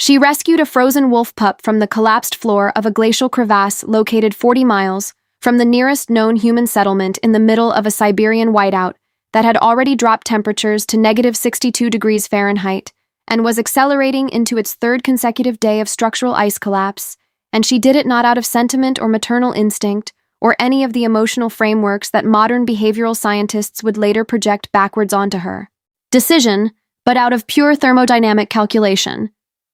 She rescued a frozen wolf pup from the collapsed floor of a glacial crevasse located 40 miles from the nearest known human settlement in the middle of a Siberian whiteout that had already dropped temperatures to -62 degrees Fahrenheit and was accelerating into its third consecutive day of structural ice collapse, and she did it not out of sentiment or maternal instinct or any of the emotional frameworks that modern behavioral scientists would later project backwards onto her. Decision, but out of pure thermodynamic calculation.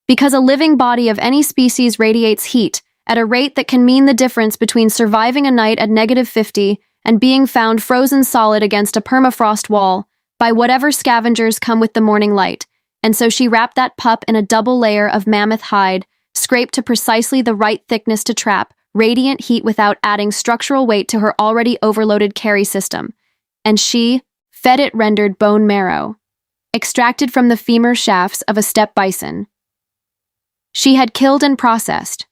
Because a living body of any species radiates heat at a rate that can mean the difference between surviving a night at -50 and being found frozen solid against a permafrost wall by whatever scavengers come with the morning light, and so she wrapped that pup in a double layer of mammoth hide, scraped to precisely the right thickness to trap radiant heat without adding structural weight to her already overloaded carry system, and she fed it rendered bone marrow, extracted from the femur shafts of a steppe bison. She had killed and processed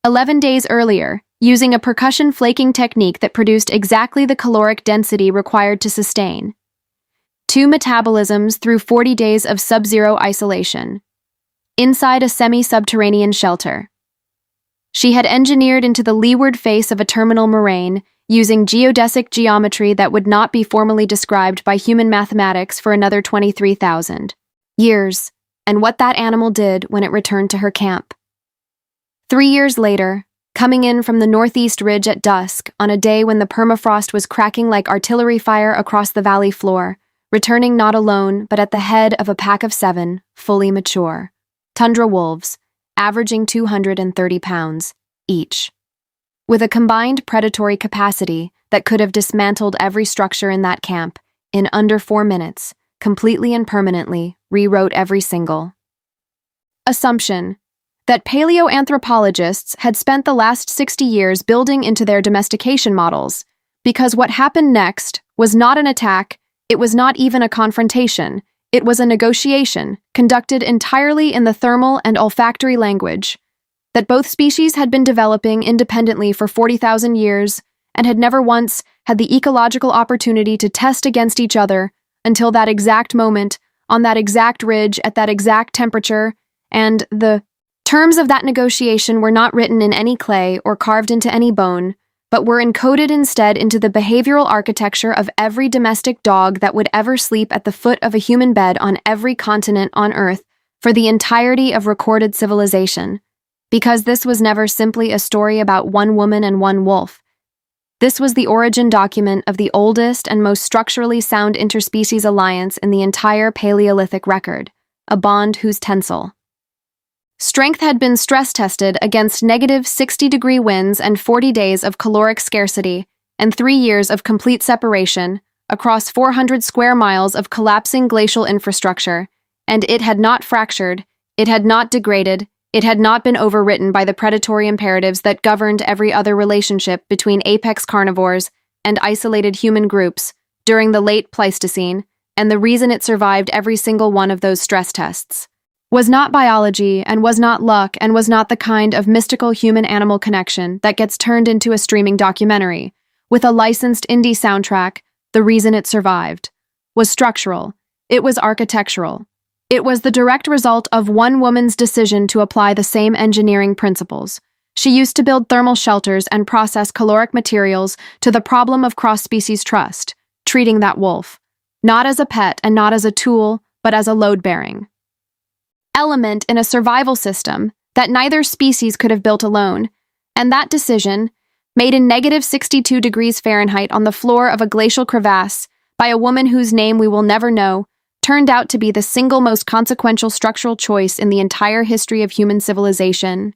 11 days earlier, using a percussion flaking technique that produced exactly the caloric density required to sustain 2 metabolisms through 40 days of sub-zero isolation, inside a semi-subterranean shelter. She had engineered into the leeward face of a terminal moraine, using geodesic geometry that would not be formally described by human mathematics for another 23,000 years, and what that animal did when it returned to her camp. 3 years later, coming in from the northeast ridge at dusk on a day when the permafrost was cracking like artillery fire across the valley floor, returning not alone but at the head of a pack of 7, fully mature tundra wolves, averaging 230 pounds each. With a combined predatory capacity that could have dismantled every structure in that camp, in under 4 minutes, completely and permanently rewrote every single assumption that paleoanthropologists had spent the last 60 years building into their domestication models, because what happened next was not an attack, it was not even a confrontation, it was a negotiation conducted entirely in the thermal and olfactory language that both species had been developing independently for 40,000 years and had never once had the ecological opportunity to test against each other until that exact moment, on that exact ridge, at that exact temperature, and the terms of that negotiation were not written in any clay or carved into any bone, but were encoded instead into the behavioral architecture of every domestic dog that would ever sleep at the foot of a human bed on every continent on Earth for the entirety of recorded civilization. Because this was never simply a story about one woman and one wolf. This was the origin document of the oldest and most structurally sound interspecies alliance in the entire Paleolithic record, a bond whose tensile strength had been stress-tested against -60-degree winds and 40 days of caloric scarcity and 3 years of complete separation across 400 square miles of collapsing glacial infrastructure, and it had not fractured, it had not degraded, it had not been overwritten by the predatory imperatives that governed every other relationship between apex carnivores and isolated human groups during the late Pleistocene, and the reason it survived every single one of those stress tests was not biology and was not luck and was not the kind of mystical human-animal connection that gets turned into a streaming documentary with a licensed indie soundtrack. The reason it survived was structural. It was architectural. It was the direct result of one woman's decision to apply the same engineering principles. She used to build thermal shelters and process caloric materials to the problem of cross-species trust, treating that wolf not as a pet and not as a tool, but as a load-bearing element in a survival system that neither species could have built alone, and that decision, made in -62 degrees Fahrenheit on the floor of a glacial crevasse by a woman whose name we will never know, turned out to be the single most consequential structural choice in the entire history of human civilization.